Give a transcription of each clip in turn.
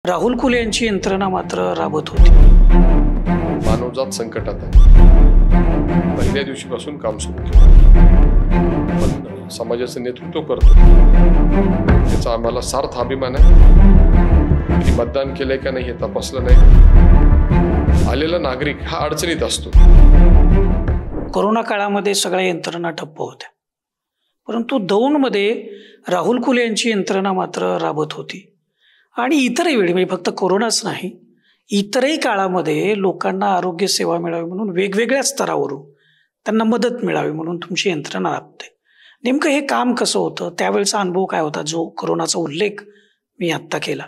राहुल कुल यांची यंत्रणा मात्र राबत होती. मानवजात संकटात आहे. पहिल्या दिवशीपासून काम सुरू केलं. पण समाजाचं नेतृत्व करतो त्याचा आम्हाला सार्थ अभिमान आहे. की मतदान केलंय का नाही हे तपासलं नाही. आलेला नागरिक हा अडचणीत असतो. कोरोना काळामध्ये सगळ्या यंत्रणा ठप्प होत्या, परंतु दौंडमध्ये राहुल कुल यांची यंत्रणा मात्र राबत होती. आणि इतरही वेळी, म्हणजे फक्त कोरोनाच नाही, इतरही काळामध्ये लोकांना आरोग्य सेवा मिळावी म्हणून वेगवेगळ्या स्तरावरून त्यांना मदत मिळावी म्हणून तुमची यंत्रणा राबते. नेमकं हे काम कसं होतं, त्यावेळेचा अनुभव काय होता, जो कोरोनाचा उल्लेख मी आत्ता केला?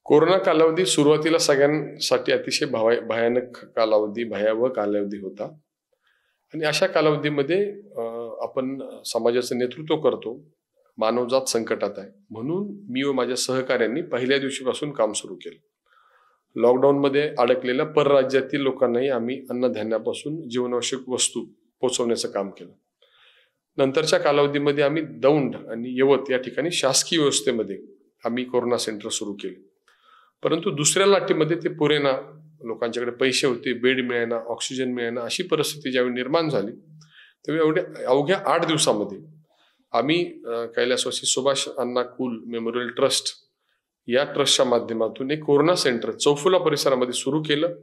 कोरोना कालावधी सुरुवातीला सगळ्यांसाठी अतिशय भयानक कालावधी, भयावह कालावधी होता. आणि अशा कालावधीमध्ये आपण समाजाचं नेतृत्व करतो. मानवजात संकटात आहे म्हणून मी व माझ्या सहकाऱ्यांनी पहिल्या दिवशीपासून काम सुरू केलं. लॉकडाऊनमध्ये अडकलेल्या परराज्यातील लोकांनाही आम्ही अन्नधान्यापासून जीवनावश्यक वस्तू पोहोचवण्याचं काम केलं. नंतरच्या कालावधीमध्ये आम्ही दौंड आणि यवत या ठिकाणी शासकीय व्यवस्थेमध्ये आम्ही कोरोना सेंटर सुरू केले. परंतु दुसऱ्या लाटेमध्ये ते पुरेना, लोकांच्याकडे पैसे होते, बेड मिळेना, ऑक्सिजन मिळेना, अशी परिस्थिती ज्यावेळी निर्माण झाली त्यावेळी अवघ्या 8 दिवसामध्ये आम्ही कैलासवासी सुभाष अण्णा कुल मेमोरियल ट्रस्ट या ट्रस्टच्या माध्यमातून एक कोरोना सेंटर चौफुला परिसरामध्ये सुरू केलं.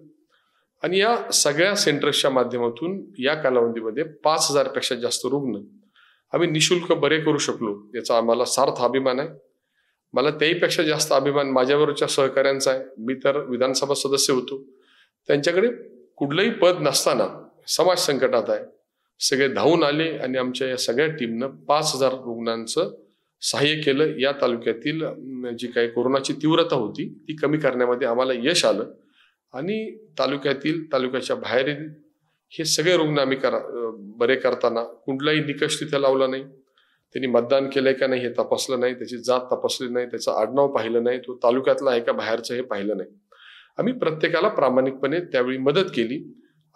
आणि या सगळ्या सेंटर्सच्या माध्यमातून या कालावधीमध्ये 5,000 पेक्षा जास्त रुग्ण आम्ही निशुल्क बरे करू शकलो. याचा आम्हाला सार्थ अभिमान आहे. मला त्याहीपेक्षा जास्त अभिमान माझ्याबरोबरच्या सहकाऱ्यांचा आहे. मी तर विधानसभा सदस्य होतो. त्यांच्याकडे कुठलंही पद नसताना समाज संकटात आहे, सगळे धावून आले आणि आमच्या या सगळ्या टीमनं 5,000 रुग्णांचं सहाय्य केलं. या तालुक्यातील जी काही कोरोनाची तीव्रता होती ती कमी करण्यामध्ये आम्हाला यश आलं. आणि तालुक्याच्या बाहेरील हे सगळे रुग्ण आम्ही बरे करताना कुठलाही निकष तिथे लावला नाही. त्यांनी मतदान केलंय का नाही हे तपासलं नाही, त्याची जात तपासली नाही, त्याचं आडनाव पाहिलं नाही, तो तालुक्यातला आहे का बाहेरचं हे पाहिलं नाही. आम्ही प्रत्येकाला प्रामाणिकपणे त्यावेळी मदत केली.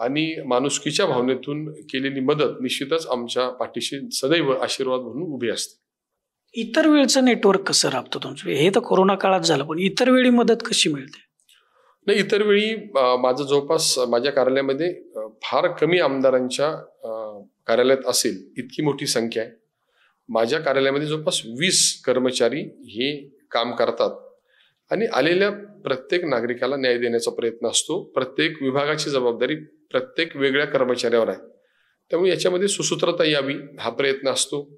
आणि माणुसकीच्या भावनेतून केलेली मदत निश्चितच आमच्या पाठीशी सदैव आशीर्वाद म्हणून उभी असते. इतर वेळचं नेटवर्क कसं राबतं तुमचं? हे तर कोरोना काळात झालं, पण इतर वेळी मदत कशी मिळते? नाही, इतर वेळी माझं जवळपास माझ्या कार्यालयामध्ये फार कमी आमदारांच्या कार्यालयात असेल इतकी मोठी संख्या आहे. माझ्या कार्यालयामध्ये जवळपास 20 कर्मचारी हे काम करतात. आणि आलेल्या प्रत्येक नागरिकाला न्याय देण्याचा प्रयत्न असतो. प्रत्येक विभागाची जबाबदारी प्रत्येक वेगळ्या कर्मचाऱ्यावर आहे. त्यामुळे याच्यामध्ये सुसूत्रता यावी हा प्रयत्न असतो.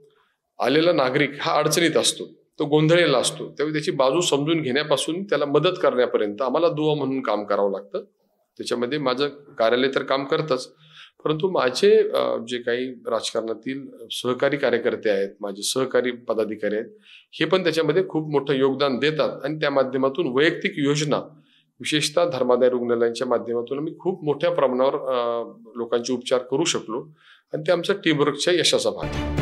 आलेला नागरिक हा अडचणीत असतो, तो गोंधळलेला असतो, त्यावेळी त्याची बाजू समजून घेण्यापासून त्याला मदत करण्यापर्यंत आम्हाला दुवा म्हणून काम करावं लागतं. त्याच्यामध्ये माझं कार्यालय तर काम करतच, परंतु माझे जे काही राजकारणातील सहकारी कार्यकर्ते आहेत, माझे सहकारी पदाधिकारी आहेत, हे पण त्याच्यामध्ये खूप मोठं योगदान देतात. आणि त्या माध्यमातून वैयक्तिक योजना, विशेषतः धर्मादाय रुग्णालयांच्या माध्यमातून आम्ही खूप मोठ्या प्रमाणावर लोकांचे उपचार करू शकलो. आणि ते आमच्या टीमवर्कच्या यशाचा भाग आहे.